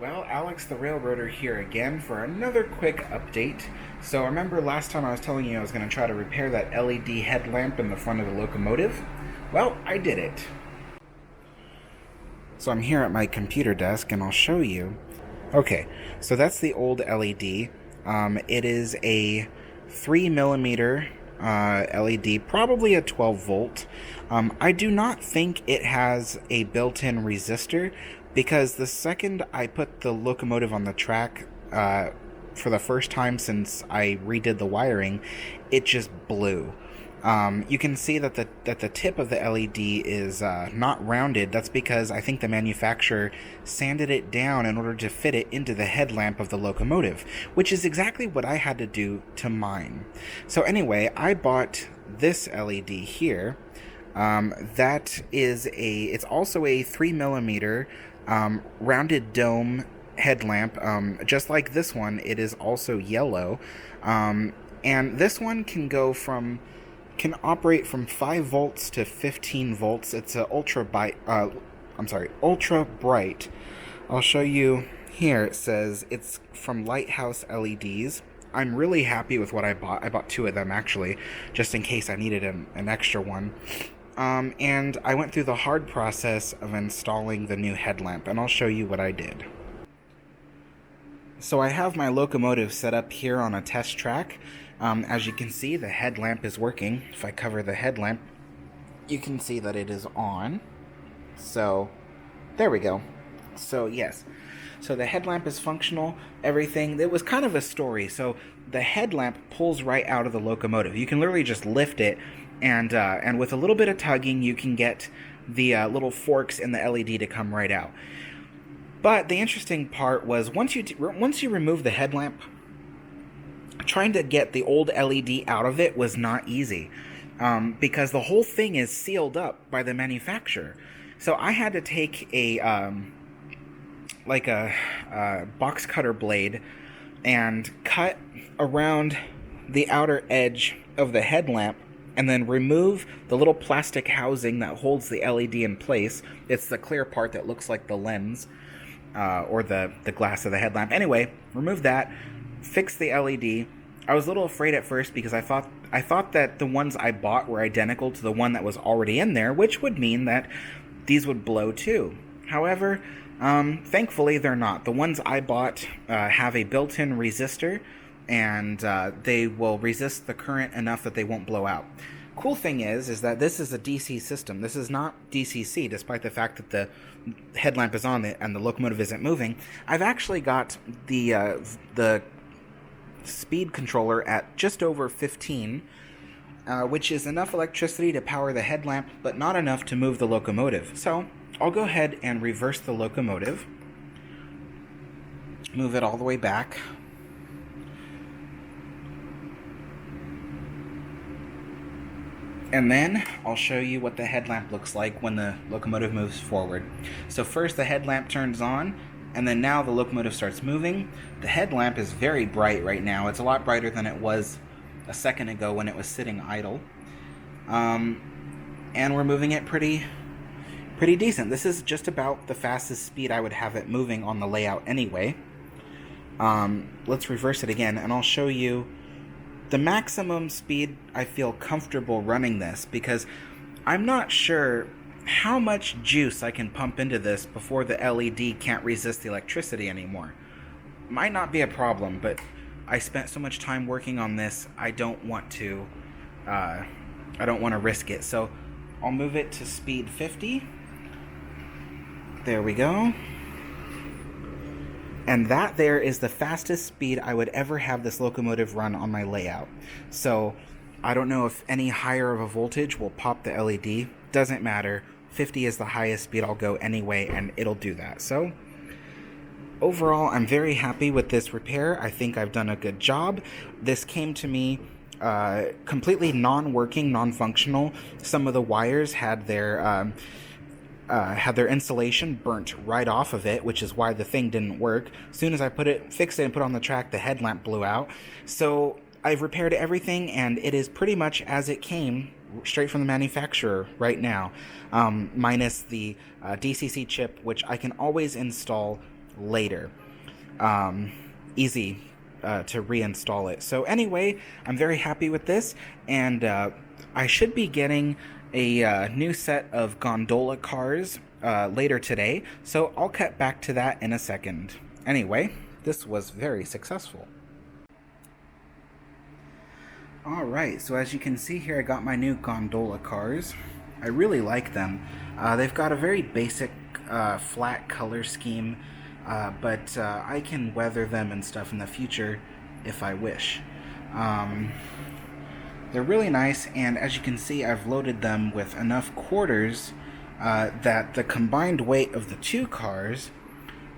Well, Alex the Railroader here again for another quick update. So remember last time I was telling you I was going to try to repair that LED headlamp in the front of the locomotive? Well, I did it. So I'm here at my computer desk and I'll show you. Okay, so that's the old LED. It is a 3mm LED, probably a 12 volt. I do not think it has a built-in resistor because the second I put the locomotive on the track for the first time since I redid the wiring, it just blew. You can see that the tip of the LED is not rounded. That's because I think the manufacturer sanded it down in order to fit it into the headlamp of the locomotive, which is exactly what I had to do to mine. So anyway, I bought this LED here. It's also a 3mm rounded dome headlamp. Just like this one, it is also yellow. And this one can operate from 5 volts to 15 volts. It's a ultra bright. I'll show you here. It says it's from Lighthouse LEDs. I'm really happy with what I bought. I bought 2 of them actually, just in case I needed an extra one. And I went through the hard process of installing the new headlamp, and I'll show you what I did. So I have my locomotive set up here on a test track. As you can see, the headlamp is working. If I cover the headlamp, you can see that it is on. So, there we go. So, yes. So the headlamp is functional, everything. It was kind of a story. So the headlamp pulls right out of the locomotive. You can literally just lift it, and with a little bit of tugging, you can get the little forks in the LED to come right out. But the interesting part was once you remove the headlamp, trying to get the old LED out of it was not easy, because the whole thing is sealed up by the manufacturer. So I had to take a box cutter blade and cut around the outer edge of the headlamp and then remove the little plastic housing that holds the LED in place. It's the clear part that looks like the lens or the glass of the headlamp. Anyway, remove that, fix the LED. I was a little afraid at first because I thought that the ones I bought were identical to the one that was already in there, which would mean that these would blow too. However, thankfully they're not. The ones I bought have a built-in resistor, and they will resist the current enough that they won't blow out. Cool thing is that this is a DC system. This is not DCC, despite the fact that the headlamp is on it and the locomotive isn't moving. I've actually got the speed controller at just over 15, which is enough electricity to power the headlamp, but not enough to move the locomotive. So I'll go ahead and reverse the locomotive, move it all the way back. And then I'll show you what the headlamp looks like when the locomotive moves forward. So first the headlamp turns on, and then now the locomotive starts moving. The headlamp is very bright right now. It's a lot brighter than it was a second ago when it was sitting idle. And we're moving it pretty decent. This is just about the fastest speed I would have it moving on the layout anyway. Let's reverse it again, and I'll show you the maximum speed I feel comfortable running this, because I'm not sure how much juice I can pump into this before the LED can't resist the electricity anymore. Might not be a problem, but I spent so much time working on this, I don't want to risk it. So I'll move it to speed 50. There we go. And that there is the fastest speed I would ever have this locomotive run on my layout. So I don't know if any higher of a voltage will pop the LED. Doesn't matter. 50 is the highest speed I'll go anyway, and it'll do that. So overall, I'm very happy with this repair. I think I've done a good job. This came to me completely non-working, non-functional. Some of the wires had their insulation burnt right off of it, which is why the thing didn't work. As soon as I fixed it and put it on the track, the headlamp blew out. So I've repaired everything, and it is pretty much as it came, straight from the manufacturer right now, minus the DCC chip, which I can always install later. Easy to reinstall it. So anyway, I'm very happy with this, and I should be getting a new set of Gondola cars later today, so I'll cut back to that in a second. Anyway, this was very successful. Alright, so as you can see here, I got my new Gondola cars. I really like them. They've got a very basic flat color scheme, but I can weather them and stuff in the future if I wish. They're really nice, and as you can see, I've loaded them with enough quarters that the combined weight of the two cars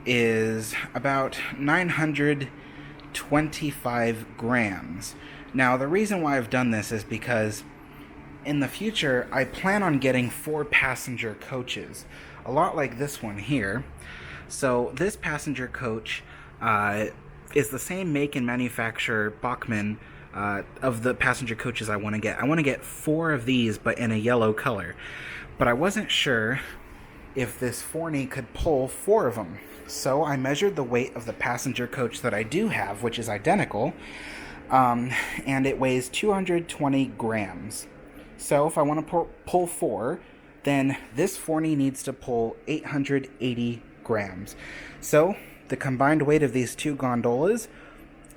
is about 925 grams. Now, the reason why I've done this is because in the future, I plan on getting 4-passenger coaches, a lot like this one here. So this passenger coach is the same make and manufacturer, Bachmann, of the passenger coaches I want to get. I want to get 4 of these, but in a yellow color. But I wasn't sure if this Forney could pull 4 of them. So I measured the weight of the passenger coach that I do have, which is identical, and it weighs 220 grams. So if I want to pull 4, then this Forney needs to pull 880 grams. So the combined weight of these two gondolas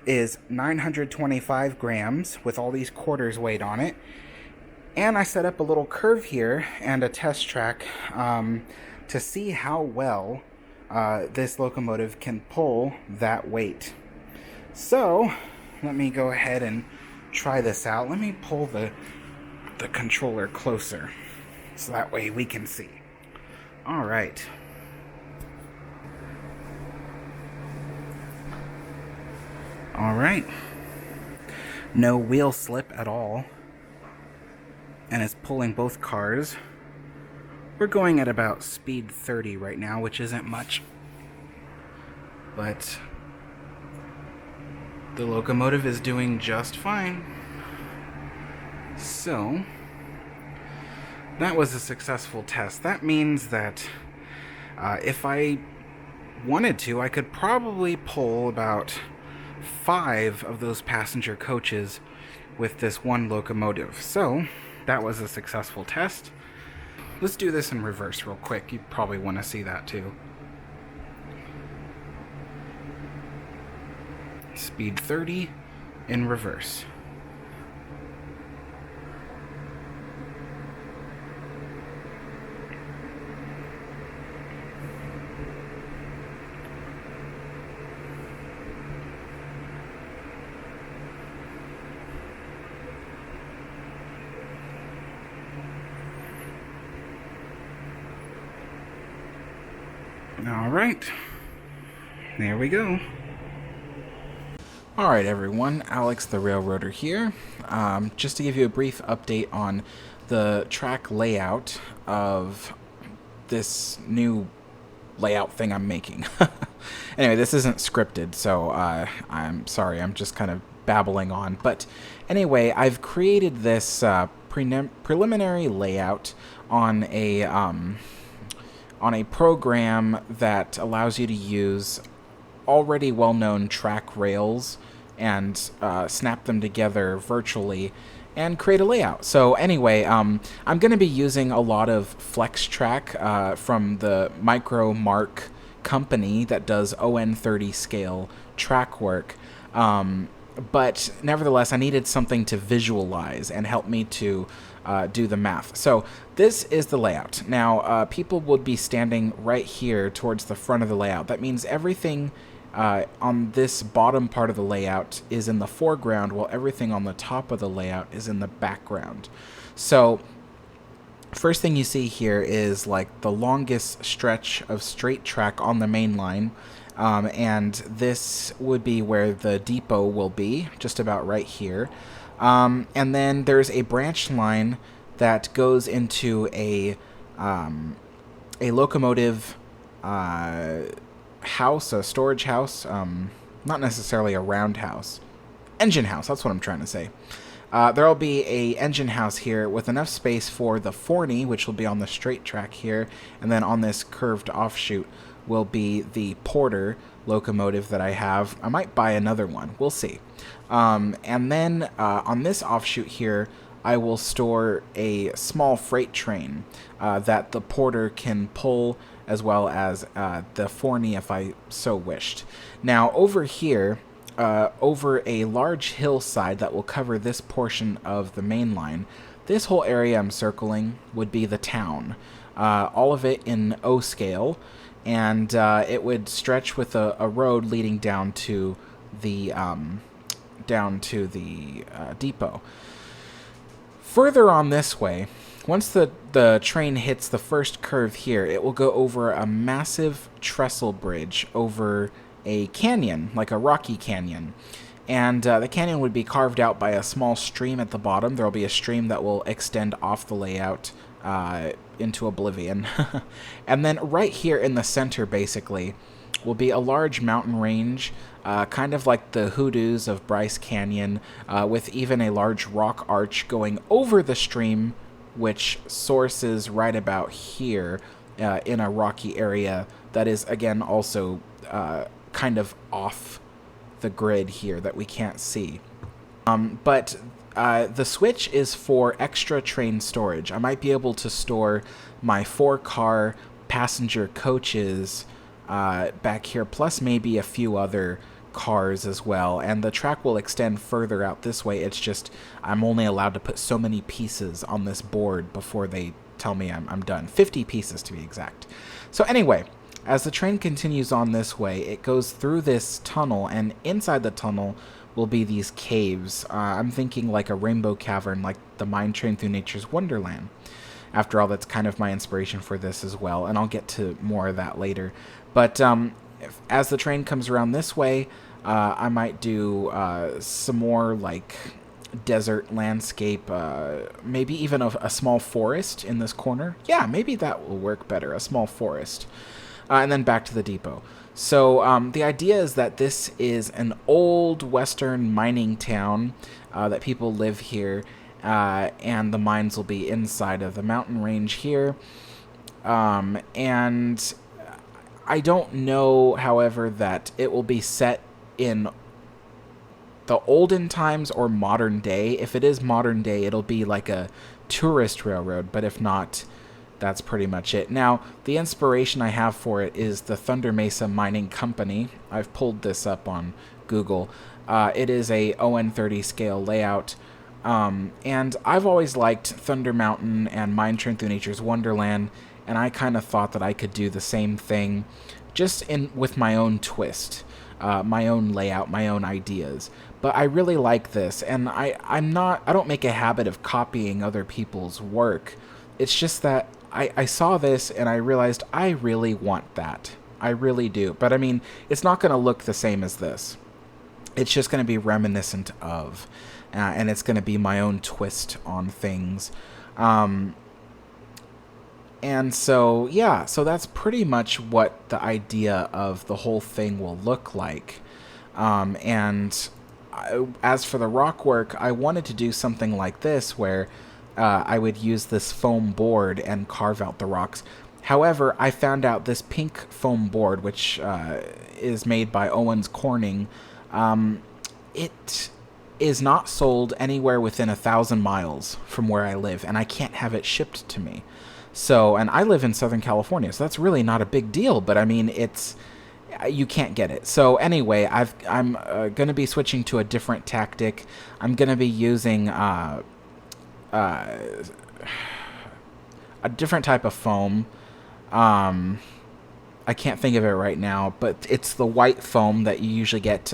is 925 grams with all these quarters weight on it. And I set up a little curve here and a test track to see how well this locomotive can pull that weight. So let me go ahead and try this out. Let me pull the controller closer so that way we can see. All right. All right. No wheel slip at all. And it's pulling both cars. We're going at about speed 30 right now, which isn't much. But the locomotive is doing just fine. So that was a successful test. That means that if I wanted to, I could probably pull about 5 of those passenger coaches with this one locomotive. So that was a successful test. Let's do this in reverse real quick. You probably want to see that too. Speed 30 in reverse. All right, there we go. All right, everyone, Alex the Railroader here. Just to give you a brief update on the track layout of this new layout thing I'm making. Anyway, this isn't scripted, so I'm sorry, I'm just kind of babbling on. But anyway, I've created this preliminary layout on a program that allows you to use already well-known track rails and snap them together virtually and create a layout. So anyway, I'm going to be using a lot of FlexTrack from the Micro Mark company that does ON30 scale track work. But nevertheless, I needed something to visualize and help me to do the math. So this is the layout. Now, people would be standing right here towards the front of the layout. That means everything on this bottom part of the layout is in the foreground, while everything on the top of the layout is in the background. So first thing you see here is like the longest stretch of straight track on the main line. And this would be where the depot will be, just about right here. And then there's a branch line that goes into a locomotive house, a storage house, not necessarily a roundhouse. Engine house, that's what I'm trying to say. There'll be a engine house here with enough space for the Forney, which will be on the straight track here, and then on this curved offshoot will be the Porter locomotive that I have. I might buy another one. We'll see. And then on this offshoot here, I will store a small freight train that the Porter can pull, as well as the Forney if I so wished. Now, over here, over a large hillside that will cover this portion of the main line, this whole area I'm circling would be the town. All of it in O scale, and it would stretch with a road leading down to the depot. Further on this way, once the train hits the first curve here, it will go over a massive trestle bridge over a canyon, like a rocky canyon. And the canyon would be carved out by a small stream at the bottom. There will be a stream that will extend off the layout into oblivion. And then right here in the center, basically, will be a large mountain range, kind of like the hoodoos of Bryce Canyon, with even a large rock arch going over the stream, which sources right about here in a rocky area that is, again, also kind of off the grid here that we can't see. But the switch is for extra train storage. I might be able to store my 4-car passenger coaches back here, plus maybe a few other cars as well. And the track will extend further out this way. It's just I'm only allowed to put so many pieces on this board before they tell me I'm done. 50 pieces to be exact. So anyway, as the train continues on this way, it goes through this tunnel, and inside the tunnel will be these caves. I'm thinking like a rainbow cavern, like the Mine Train Through Nature's Wonderland. After all, that's kind of my inspiration for this as well, and I'll get to more of that later. But as the train comes around this way, I might do some more like desert landscape, maybe even a small forest in this corner. Yeah, maybe that will work better, a small forest. And then back to the depot. So the idea is that this is an old western mining town, that people live here, and the mines will be inside of the mountain range here. And I don't know, however, that it will be set in the olden times or modern day. If it is modern day, it'll be like a tourist railroad, but if not, that's pretty much it. Now, the inspiration I have for it is the Thunder Mesa Mining Company. I've pulled this up on Google. It is a ON30 scale layout, and I've always liked Thunder Mountain and Mine Train Through Nature's Wonderland, and I kind of thought that I could do the same thing, just with my own twist, my own layout, my own ideas. But I really like this, and I don't make a habit of copying other people's work. It's just that I saw this and I realized I really want that. I really do. But I mean, it's not going to look the same as this. It's just going to be reminiscent of, and it's going to be my own twist on things. And so, yeah, so that's pretty much what the idea of the whole thing will look like. As for the rock work, I wanted to do something like this where I would use this foam board and carve out the rocks. However, I found out this pink foam board, which is made by Owens Corning, it is not sold anywhere within 1,000 miles from where I live, and I can't have it shipped to me. So, and I live in Southern California, so that's really not a big deal, but I mean, you can't get it. So anyway, I'm going to be switching to a different tactic. I'm going to be using a different type of foam. I can't think of it right now, but it's the white foam that you usually get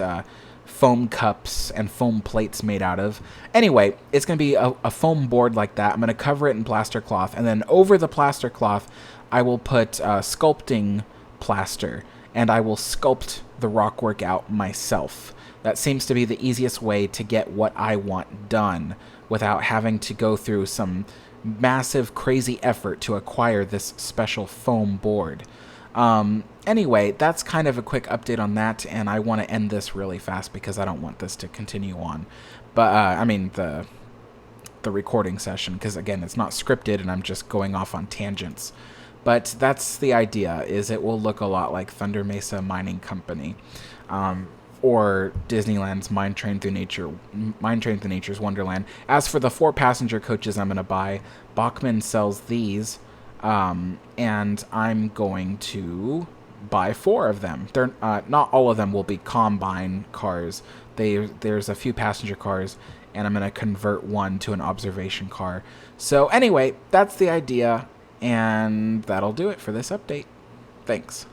foam cups and foam plates made out of. Anyway, it's going to be a foam board like that. I'm going to cover it in plaster cloth, and then over the plaster cloth, I will put sculpting plaster, and I will sculpt the rock work out myself. That seems to be the easiest way to get what I want done without having to go through some massive, crazy effort to acquire this special foam board. Anyway, that's kind of a quick update on that, and I want to end this really fast because I don't want this to continue on. But, I mean, the recording session, because, again, it's not scripted, and I'm just going off on tangents. But that's the idea, is it will look a lot like Thunder Mesa Mining Company, or Disneyland's Mine Train Through Nature's Wonderland. As for the 4-passenger coaches I'm going to buy, Bachmann sells these, and I'm going to buy 4 of them. They're not all of them will be combine cars. There's a few passenger cars, and I'm going to convert one to an observation car. So anyway, that's the idea, and that'll do it for this update. Thanks.